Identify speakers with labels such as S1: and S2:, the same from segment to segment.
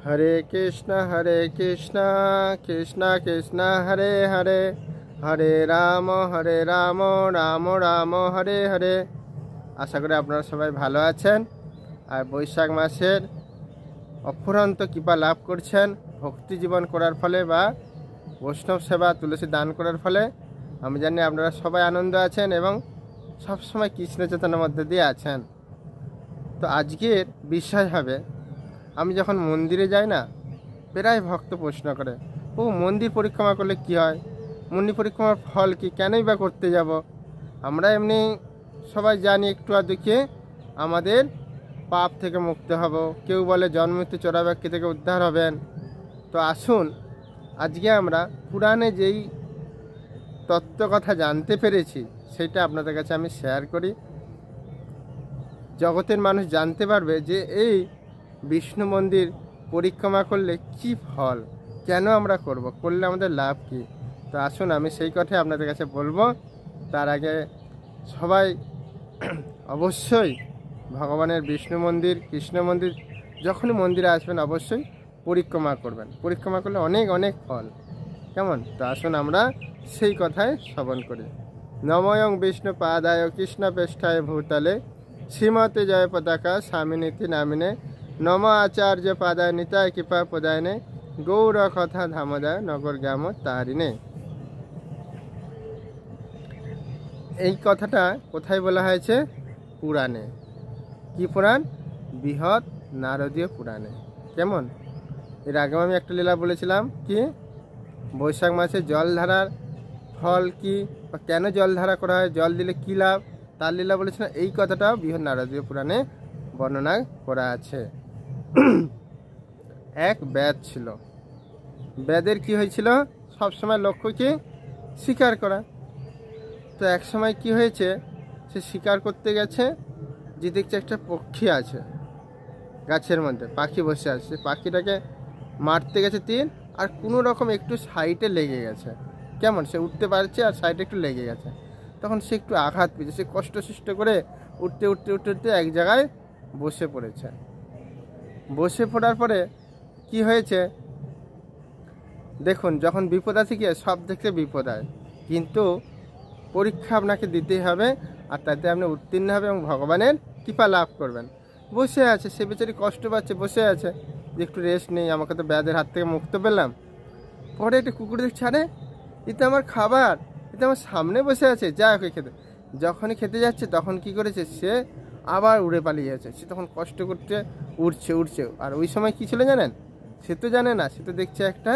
S1: হরে কৃষ্ণ কৃষ্ণ কৃষ্ণ হরে হরে, হরে রাম রাম রাম হরে হরে। আশা করি আপনারা সবাই ভালো আছেন আর বৈশাখ মাসের অফুরন্ত কৃপা লাভ করছেন ভক্তি জীবন করার ফলে বা বৈষ্ণব সেবা তুলসী দান করার ফলে। আমি জানি আপনারা সবাই আনন্দ আছেন এবং সবসময় কৃষ্ণ চেতনার মধ্যে দিয়ে আছেন। তো আজকের বিষয় হবে, আমি যখন মন্দিরে যাই না, প্রায় ভক্ত প্রশ্ন করে, ও মন্দির পরিক্রমা করলে কি হয়, মন্দির পরিক্রমার ফল কি, কেনই বা করতে যাব? আমরা এমনি সবাই জানি একটু আধুকে আমাদের পাপ থেকে মুক্ত হব, কেউ বলে জন্মমৃত্যু চোরাবাক্য থেকে উদ্ধার হবেন। তো আসুন আজকে আমরা পুরাণে যেই তত্ত্ব কথা জানতে পেরেছি সেটা আপনাদের কাছে আমি শেয়ার করি। জগতের মানুষ জানতে পারবে যে এই বিষ্ণু মন্দির পরিক্রমা করলে কি ফল, কেন আমরা করব, করলে আমাদের লাভ কি। তো আসুন আমি সেই কথাই আপনাদের কাছে বলবো। তার আগে সবাই অবশ্যই ভগবানের বিষ্ণু মন্দির কৃষ্ণ মন্দির যখনই মন্দিরে আসবেন অবশ্যই পরিক্রমা করবেন। পরিক্রমা করলে অনেক অনেক ফল, কেমন? তো আসুন আমরা সেই কথায় শ্রবণ করি। নময়ং বিষ্ণু পাদায় কৃষ্ণ পেষ্ঠায় ভূতলে শ্রীমতে জয় পতাকা স্বামিনীতি নামিনে নম আচার্য পাদায় নিতায় কৃপা পদায়নে গৌর কথা ধামদায় নগর গ্রাম তারিণে। এই কথাটা কোথায় বলা হয়েছে? পুরাণে। কি পুরাণ? বৃহৎ নারদীয় পুরাণে। কেমন? এর আগেও আমি একটা লীলা বলেছিলাম, কি বৈশাখ মাসে জল ধারার ফল কি বা কেন জল ধারা করা হয়, জল দিলে কি লাভ, তার লীলা বলেছিলাম। এই কথাটাও বৃহৎ নারদীয় পুরাণে বর্ণনা করা আছে। এক বেদ ছিল, বেদের কি হয়েছিল? সবসময় লক্ষ্য কি? শিকার করা। তো এক সময় কি হয়েছে, সে শিকার করতে গেছে, যে দেখছে একটা পক্ষী আছে গাছের মধ্যে, পাখি বসে আছে, পাখিটাকে মারতে গেছে তীর, আর কোনো রকম একটু সাইডে লেগে গেছে। কেমন? সে উঠতে পারছে আর সাইডে একটু লেগে গেছে। তখন সে একটু আঘাত পেয়েছে, সে কষ্ট করে উঠতে উঠতে উঠতে উঠতে এক জায়গায় বসে পড়েছে। বসে পড়ার পরে কি হয়েছে দেখুন, যখন বিপদ আছে কি সব থেকে বিপদ হয়, কিন্তু পরীক্ষা আপনাকে দিতেই হবে, আর তাতে আপনি উত্তীর্ণ হবে এবং ভগবানের কৃপা লাভ করবেন। বসে আছে, সে বেচারি কষ্ট পাচ্ছে, বসে আছে যে একটু রেস্ট নেই, আমাকে তো ব্যাধের হাত থেকে মুক্ত পেলাম। পরে একটা কুকুর দেখছে, আরে এ তো আমার খাবার, এ তো আমার সামনে বসে আছে, যা ওকে খেতে। যখনই খেতে যাচ্ছে তখন কি করেছে, সে আবার উড়ে পালিয়ে যাচ্ছে। সে তখন কষ্ট করতে উড়ছে। আর ওই সময় কি ছিল জানেন? সে তো জানে না, সে তো দেখছে একটা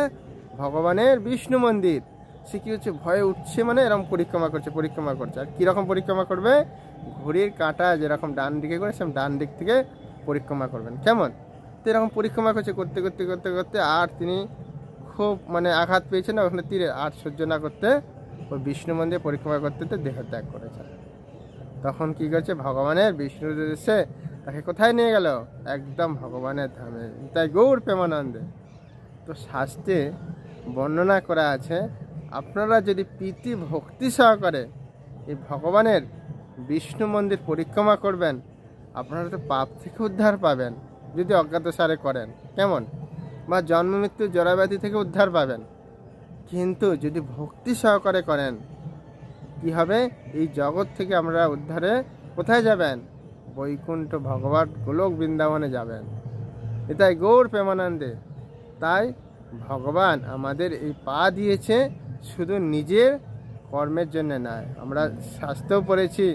S1: ভগবানের বিষ্ণু মন্দির। সে কী হচ্ছে, ভয়ে উঠছে, মানে এরকম পরিক্রমা করছে। আর কীরকম পরিক্রমা করবে? ঘড়ির কাঁটা যেরকম ডান দিকে করে সেরকম ডান দিক থেকে পরিক্রমা করবেন। কেমন? তো এরকম পরিক্রমা করতে আর তিনি খুব আঘাত পেয়েছেন না ওখানে তীরে, আর সহ্য না করতে ওই বিষ্ণু মন্দিরে পরিক্রমা করতে দেহ ত্যাগ করেছে। তখন কি করছে, ভগবানের বিষ্ণু এসে তাকে কোথায় নিয়ে গেল? একদম ভগবানের ধামে, তাই গৌর প্রেমানন্দে। তো শাস্ত্রে বর্ণনা করা আছে, আপনারা যদি প্রীতি ভক্তি সহকারে এই ভগবানের বিষ্ণু মন্দির পরিক্রমা করবেন, আপনারা তো পাপ থেকে উদ্ধার পাবেন যদি অজ্ঞাতসারে করেন। কেমন? বা জন্ম মৃত্যু জরাব্যাধি থেকে উদ্ধার পাবেন। কিন্তু যদি ভক্তি সহকারে করেন কি হবে? এই জগৎ থেকে আমরা উদ্ধারে কোথায় যাবেন? বৈকুণ্ঠ ভগবান গোলক বৃন্দাবনে যাবেন। এটাই গৌর প্রেমানন্দে। তাই ভগবান আমাদের এই পা দিয়েছে শুধু নিজের কর্মের জন্য নয়। আমরা শাস্ত্রেও পড়েছি,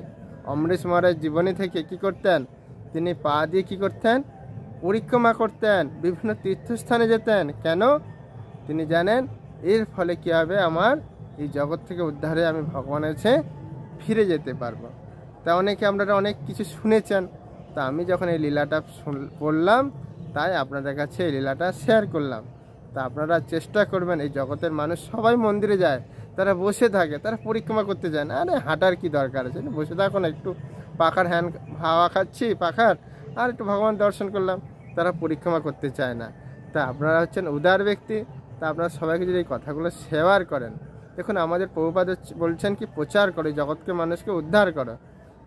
S1: অমৃশ মহারাজ জীবনী থেকে কি করতেন, তিনি পা দিয়ে কি করতেন? পরিক্রমা করতেন, বিভিন্ন তীর্থস্থানে যেতেন। কেন? তিনি জানেন এর ফলে কি হবে, আমার এই জগৎ থেকে উদ্ধারে আমি ভগবানের কাছে ফিরে যেতে পারবো। তা অনেকে আপনারা অনেক কিছু শুনেছেন, তা আমি যখন এই লীলাটা পড়লাম তাই আপনাদের কাছে এই লীলাটা শেয়ার করলাম। তা আপনারা চেষ্টা করবেন, এই জগতের মানুষ সবাই মন্দিরে যায়, তারা বসে থাকে, তারা পরিক্রমা করতে যায় না। আরে হাঁটার কি দরকার আছে, বসে থাকো না, একটু পাখার হাওয়া খাচ্ছি পাখার, আর একটু ভগবান দর্শন করলাম। তারা পরিক্রমা করতে চায় না। তা আপনারা হচ্ছেন উদার ব্যক্তি, তা আপনারা সবাইকে যদি এই কথাগুলো শেয়ার করেন, দেখুন আমাদের প্রভুপাদ বলছেন কি, প্রচার করে জগৎকে মানুষকে উদ্ধার করো।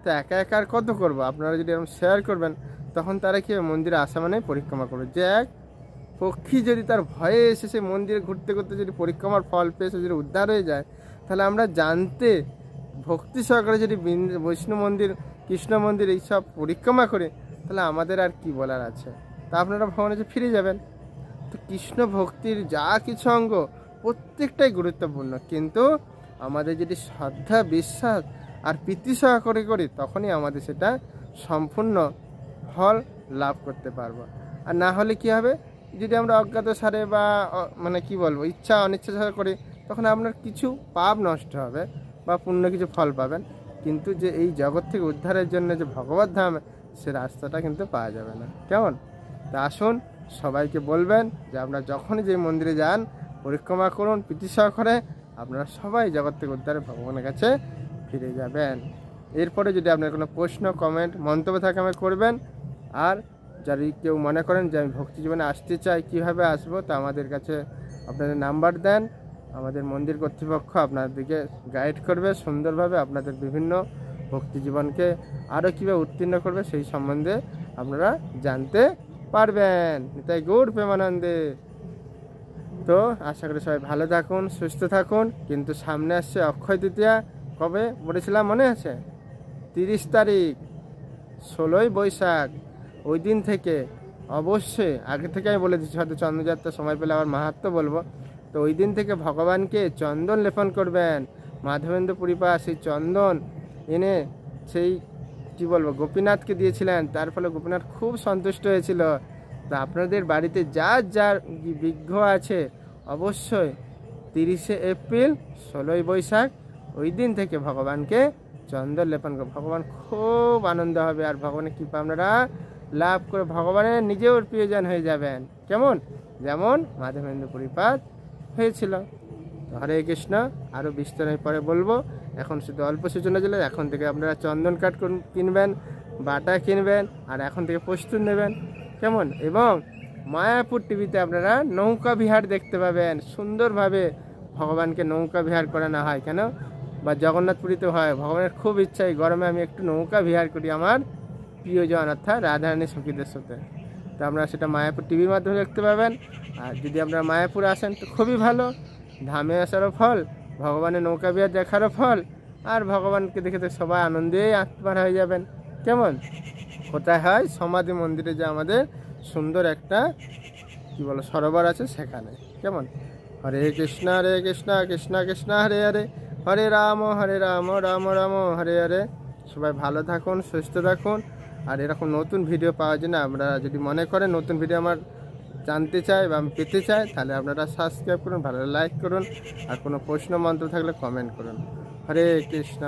S1: তো একা আর কত করবো? আপনারা যদি এরকম শেয়ার করবেন, তখন তারা কি মন্দিরে আসা মানে পরিক্রমা করবে। যে এক পক্ষী যদি তার ভয়ে এসে সে মন্দিরে ঘুরতে ঘুরতে যদি পরিক্রমার ফল পেয়ে সে যদি উদ্ধার হয়ে যায়, তাহলে আমরা জানতে ভক্তি সহকারে যদি বৈষ্ণব মন্দির, কৃষ্ণ মন্দির এইসব পরিক্রমা করে, তাহলে আমাদের আর কি বলার আছে। তা আপনারা ভগবানের কাছে ফিরে যাবেন। তো কৃষ্ণ ভক্তির যা কিছু অঙ্গ প্রত্যেকটাই গুরুত্বপূর্ণ, কিন্তু আমাদের যদি শ্রদ্ধা, বিশ্বাস আর প্রীতি সহকারে করি, তখনই আমাদের সেটা সম্পূর্ণ ফল লাভ করতে পারবো। আর না হলে কি হবে, যদি আমরা অজ্ঞাত সারে বা মানে কি বলবো, ইচ্ছা অনিচ্ছা সারে করি, তখন আপনার কিছু পাপ নষ্ট হবে বা পুণ্য কিছু ফল পাবেন, কিন্তু যে এই জগৎ থেকে উদ্ধারের জন্য যে ভগবত ধাম, সে রাস্তাটা কিন্তু পাওয়া যাবে না। কেমন? তা আসুন সবাইকে বলবেন যে আপনারা যখনই যে মন্দিরে যান পরিক্রমা করুন প্রীতি সহকারে, আপনারা সবাই জগৎ থেকে উদ্ধারে ভগবানের কাছে ফিরে যাবেন। এরপরে যদি আপনার কোনো প্রশ্ন, কমেন্ট, মন্তব্য থাকে আমাকে করবেন। আর যদি কেউ মনে করেন যে আমি ভক্তি জীবনে আসতে চাই, কীভাবে আসবো, তা আমাদের কাছে আপনাদের নাম্বার দেন, আমাদের মন্দির কর্তৃপক্ষ আপনাদেরকে গাইড করবে সুন্দরভাবে। আপনাদের বিভিন্ন ভক্তি জীবনকে আরও কীভাবে উত্তীর্ণ করবে সেই সম্বন্ধে আপনারা জানতে পারবেন। তাই গৌর প্রেমানন্দে। তো আশা করি সবাই ভালো থাকুন, সুস্থ থাকুন। কিন্তু সামনে আসছে অক্ষয় তৃতীয়া। কবে বলেছিলাম মনে আছে? 30 তারিখ, 16ই বৈশাখ। ওই দিন থেকে অবশ্যই, আগে থেকে আমি বলে দিচ্ছি, হয়তো চন্দ্রযাত্রার সময় পেলে আবার মাহাত্ম্য বলবো। তো ওই দিন থেকে ভগবানকে চন্দন লেপন করবেন। মাধবেন্দ্র পুরীপা সেই চন্দন এনে সেই কী বলবো গোপীনাথকে দিয়েছিলেন, তার ফলে গোপীনাথ খুব সন্তুষ্ট হয়েছিল। তা আপনাদের বাড়িতে যার যার বিঘ্ন আছে, অবশ্যই 30শে এপ্রিল, 16ই বৈশাখ ওই দিন থেকে ভগবানকে চন্দন লেপন করে ভগবান খুব আনন্দ হবে। আর ভগবানের কৃপা আপনারা লাভ করে ভগবানের নিজেও প্রিয়জন হয়ে যাবেন। কেমন? যেমন মাধবেন্দ্র পুরীপাদ হয়েছিল। হরে কৃষ্ণ। আরও বিস্তারিত পরে বলবো, এখন শুধু অল্প সূচনা দিলে। এখন থেকে আপনারা চন্দন কাঠ কিনবেন, বাটা কিনবেন, আর এখন থেকে প্রস্তুত নেবেন। কেমন? এবং মায়াপুর টিভিতে আপনারা নৌকা বিহার দেখতে পাবেন। সুন্দরভাবে ভগবানকে নৌকা বিহার করানো হয়। কেন? বা জগন্নাথপুরীতে হয়। ভগবানের খুব ইচ্ছা এই গরমে আমি একটু নৌকা বিহার করি আমার প্রিয়জন অর্থাৎ রাধারানী সখীদের সাথে। তো আপনারা সেটা মায়াপুর টিভির মাধ্যমে দেখতে পাবেন। আর যদি আপনারা মায়াপুর আসেন তো খুবই ভালো, ধামে আসারও ফল, ভগবানের নৌকা বিহার দেখারও ফল, আর ভগবানকে দেখে তো সবাই আনন্দেই আত্মার হয়ে যাবেন। কেমন? কোথায় হয়? সমাধি মন্দিরে, যে আমাদের সুন্দর একটা কি বলো সরোবর আছে সেখানে। কেমন? হরে কৃষ্ণ কৃষ্ণ কৃষ্ণ হরে হরে, হরে রাম রাম রাম হরে হরে। সবাই ভালো থাকুন, সুস্থ থাকুন। আর এরকম নতুন ভিডিও পাওয়ার জন্য আমরা যদি মনে করেন নতুন ভিডিও আমার জানতে চাই বা আমি পেতে চাই, তাহলে আপনারা সাবস্ক্রাইব করুন, ভালো লাইক করুন, আর কোনো প্রশ্ন মন্তব্য থাকলে কমেন্ট করুন। হরে কৃষ্ণ।